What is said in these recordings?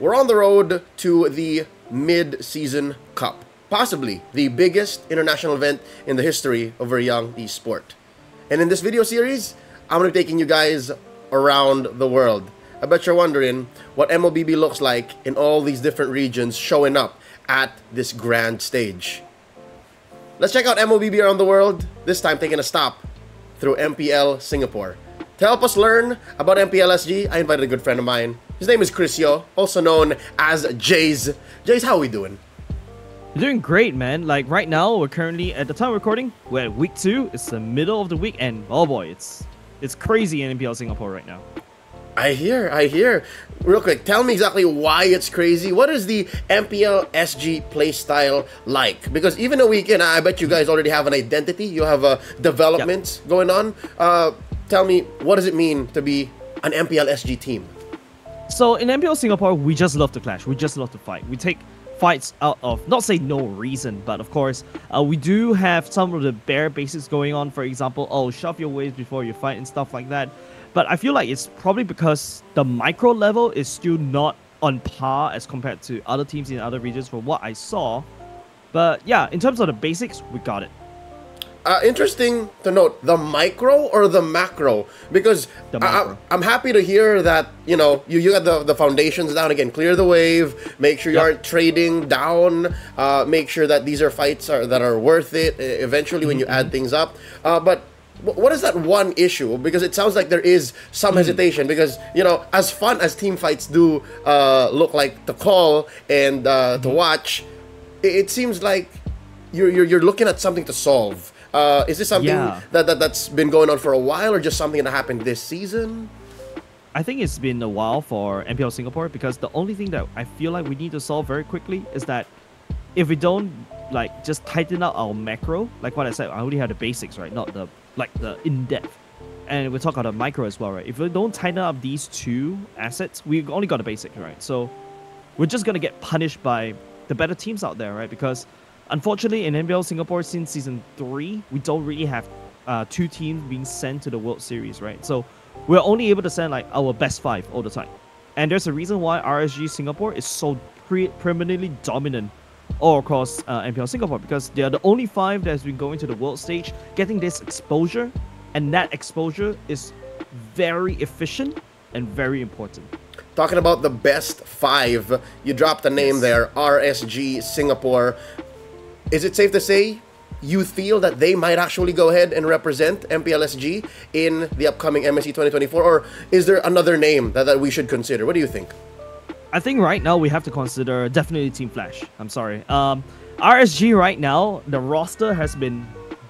we're on the road to the Mid-Season Cup, possibly the biggest international event in the history of our young esport. And in this video series, I'm going to be taking you guys around the world. I bet you're wondering what MLBB looks like in all these different regions showing up at this grand stage. Let's check out MLBB around the world, this time taking a stop through MPL Singapore. To help us learn about MPL SG, I invited a good friend of mine. His name is Chrisio, also known as Jays. Jays, how are we doing? You're doing great, man. Like right now, we're currently, at the time of recording, we're at week 2. It's the middle of the week, and oh boy, it's crazy in MPL Singapore right now. I hear. Real quick, tell me exactly why it's crazy. What is the MPL SG playstyle like? Because even a weekend, I bet you guys already have an identity. You have developments going on. Tell me, what does it mean to be an MPL SG team? So in MPL Singapore, we just love to clash. We just love to fight. We take fights out of, not say no reason, but of course, we do have some of the bare basics going on. For example, shove your waves before you fight and stuff like that. But I feel like it's probably because the micro level is still not on par as compared to other teams in other regions from what I saw. But yeah, in terms of the basics, we got it. Interesting to note, the micro or the macro? Because I'm happy to hear that, you know, you got the foundations down again. Clear the wave, make sure you aren't trading down, make sure that these are fights that are worth it eventually when you add things up. But what is that one issue? Because it sounds like there is some hesitation. Because, you know, as fun as team fights do look like to call and to watch, it seems like you're looking at something to solve. Is this something that's been going on for a while, or just something that happened this season? I think it's been a while for MPL Singapore, because the only thing that I feel like we need to solve very quickly is that if we don't like just tighten up our macro, like what I said, I only have the basics, right? Not the in-depth. And we talk about the micro as well, right? If we don't tighten up these two assets, we've only got the basics, right? So we're just gonna get punished by the better teams out there, right? Because unfortunately, in MPL Singapore, since Season 3, we don't really have 2 teams being sent to the World Series, right? So we're only able to send like our best 5 all the time. And there's a reason why RSG Singapore is so permanently dominant all across MPL Singapore, because they are the only 5 that's been going to the world stage, getting this exposure, and that exposure is very efficient and very important. Talking about the best 5, you dropped the name there, RSG Singapore. Is it safe to say you feel that they might actually go ahead and represent MPLSG in the upcoming MSC 2024? Or is there another name that we should consider? What do you think? I think right now we have to consider definitely Team Flash. I'm sorry. RSG right now, the roster has been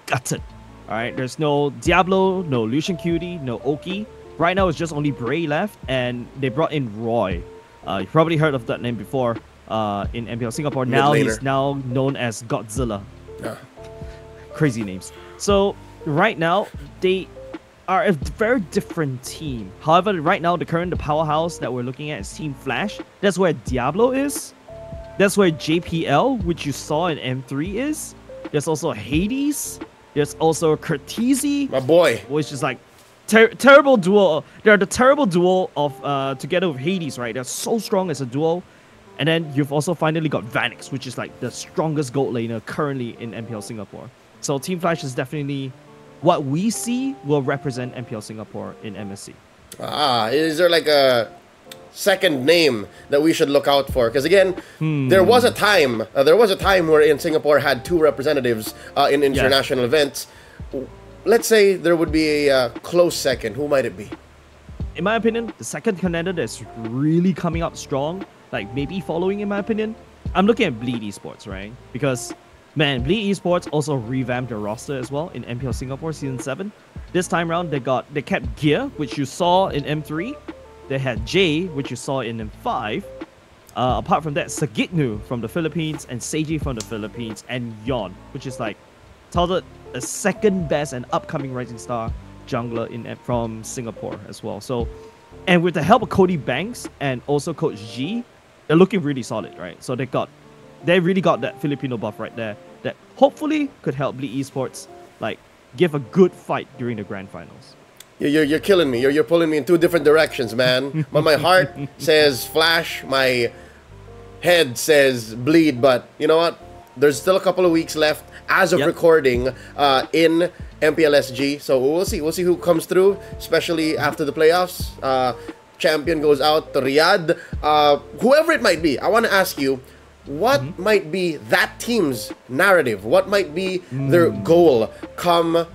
gutted. All right, there's no Diablo, no Lucian Cutie, no Oki. Right now it's just only Bray left, and they brought in Roy. You probably heard of that name before. In MPL Singapore. Now he's now known as Godzilla. Crazy names. So right now they are a very different team. However, right now the powerhouse that we're looking at is Team Flash. That's where Diablo is. That's where JPL, which you saw in M3, is. There's also Hades. There's also Curtizi. My boy. Which is like terrible duo. They're the terrible duo of together with Hades, right? They're so strong as a duo. And then you've also finally got Vanix, which is like the strongest gold laner currently in MPL Singapore. So Team Flash is definitely what we see will represent MPL Singapore in MSC. Is there like a second name that we should look out for? Because again, there was a time where in Singapore had 2 representatives in international events. Let's say there would be a close second. Who might it be? In my opinion, the second contender that's really coming up strong, like maybe following in my opinion, I'm looking at Bleed Esports, right? Because man, Bleed Esports also revamped their roster as well in MPL Singapore Season 7. This time around, they kept Gear, which you saw in M3. They had Jay, which you saw in M5. Apart from that, Sagitnu from the Philippines and Seiji from the Philippines, and Yon, which is like touted a second best and upcoming rising star jungler from Singapore as well. So, and with the help of Cody Banks and also Coach G, they're looking really solid, right? So they really got that Filipino buff right there that hopefully could help Bleed Esports like give a good fight during the grand finals. You're killing me. You're pulling me in two different directions, man. My heart says Flash. My head says Bleed. But you know what? There's still a couple of weeks left as of recording in MPLSG. So we'll see. We'll see who comes through, especially after the playoffs. Champion goes out to Riyadh. Whoever it might be, I want to ask you, what might be that team's narrative? What might be their goal come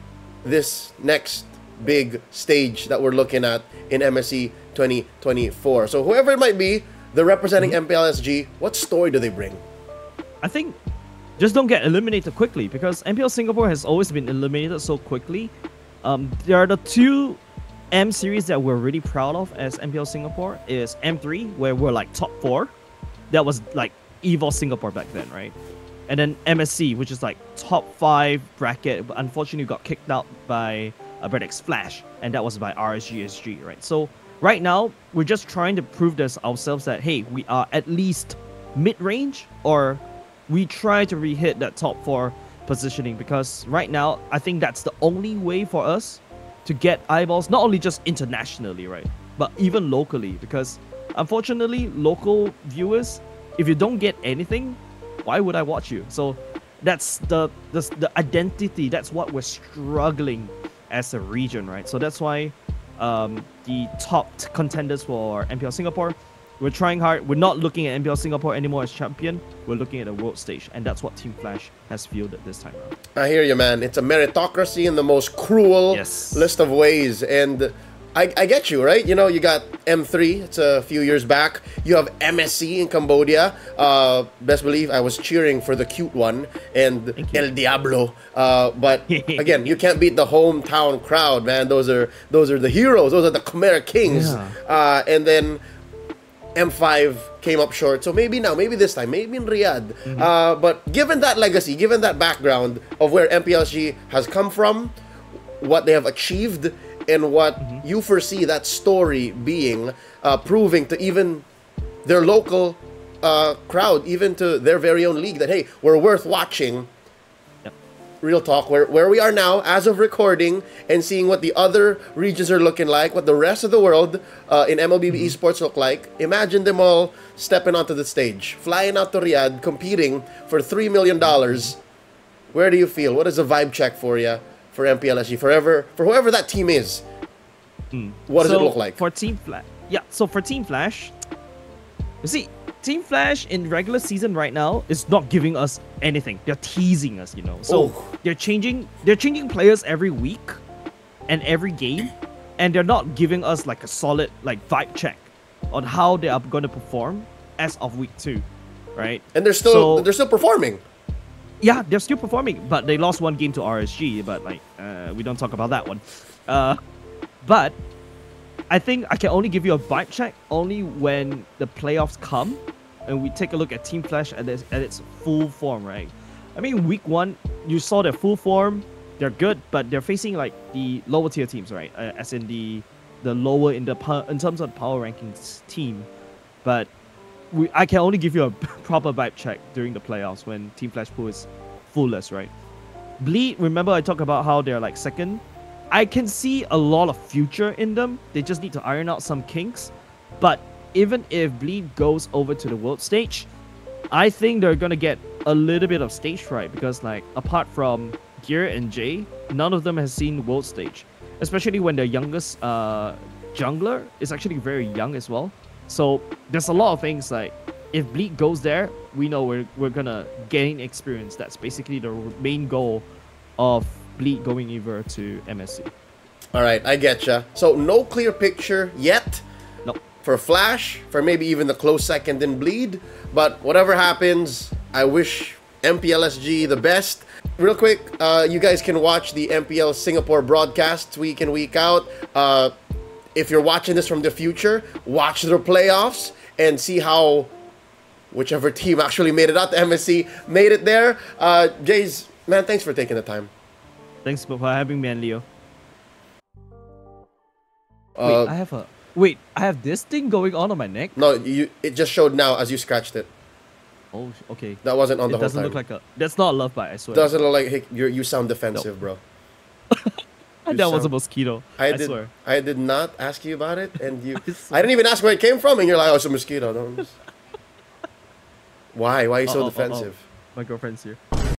this next big stage that we're looking at in MSC 2024? So whoever it might be, they're representing MPLSG. What story do they bring? I think just don't get eliminated quickly, because MPL Singapore has always been eliminated so quickly. There are the two M series that we're really proud of as MPL Singapore is M3, where we're like top 4. That was like Evo Singapore back then, right? And then MSC, which is like top 5 bracket, but unfortunately got kicked out by Bredex Flash, and that was by RSGSG, right? So right now, we're just trying to prove this ourselves that, hey, we are at least mid-range, or we try to re-hit that top 4 positioning, because right now, I think that's the only way for us to get eyeballs, not only just internationally, right? But even locally, because unfortunately, local viewers, if you don't get anything, why would I watch you? So that's the identity. That's what we're struggling as a region, right? So that's why the top contenders for MPL Singapore, we're trying hard. We're not looking at MPL Singapore anymore as champion. We're looking at the world stage, and that's what Team Flash has fielded this time around. I hear you, man. It's a meritocracy in the most cruel list of ways, and I get you, right? You know, you got M3, it's a few years back. You have MSC in Cambodia. Best believe I was cheering for the cute one and El Diablo. But again, you can't beat the hometown crowd, man. Those are the heroes. Those are the Khmer Kings. Yeah. And then M5 came up short. So maybe now, maybe this time, maybe in Riyadh. But given that legacy, given that background of where MPLG has come from, what they have achieved, and what you foresee that story being, proving to even their local crowd, even to their very own league, that, hey, we're worth watching. Real talk, where we are now, as of recording, and seeing what the other regions are looking like, what the rest of the world in MLBB esports look like. Imagine them all stepping onto the stage, flying out to Riyadh, competing for $3 million. Where do you feel? What is a vibe check for you? For MPLSG, for whoever that team is, what does it look like? For Team Flash, so for Team Flash, you see, Team Flash in regular season right now is not giving us anything. They're teasing us, you know. So they're changing players every week and every game, and they're not giving us like a solid like vibe check on how they are going to perform as of week 2, right? And they're still performing. Yeah, they're still performing, but they lost one game to RSG, but like, we don't talk about that one. But I think I can only give you a vibe check only when the playoffs come and we take a look at Team Flash at its full form, right? I mean, week 1, you saw their full form. They're good, but they're facing like the lower tier teams, right? As in the lower in terms of the power rankings team. But I can only give you a proper vibe check during the playoffs when Team Flash pool is fullest, right? Bleed, remember I talked about how they're like second? I can see a lot of future in them. They just need to iron out some kinks. But even if Bleed goes over to the world stage, I think they're going to get a little bit of stage fright, because like apart from Gear and Jay, none of them has seen world stage. Especially when their youngest jungler is actually very young as well. So there's a lot of things like, if Bleed goes there, we know we're gonna gain experience. That's basically the main goal of Bleed going over to MSC. All right, I getcha. So no clear picture yet. No. For Flash, for maybe even the close second in Bleed. But whatever happens, I wish MPLSG the best. Real quick, you guys can watch the MPL Singapore broadcasts week in, week out. If you're watching this from the future, watch the playoffs and see how whichever team actually made it out to MSC made it there. Jays, man, thanks for taking the time. Thanks for having me, and Leo. Wait, I have this thing going on my neck? No, it just showed now as you scratched it. Oh, okay. That wasn't on the whole time. It doesn't look like a... That's not a love bite, I swear. Doesn't look like... Hey, you sound defensive, bro. That was a mosquito. I did, swear. I did not ask you about it, and you. swear. I didn't even ask where it came from, and you're like, "Oh, it's a mosquito." Don't. Why? Why are you so defensive? My girlfriend's here.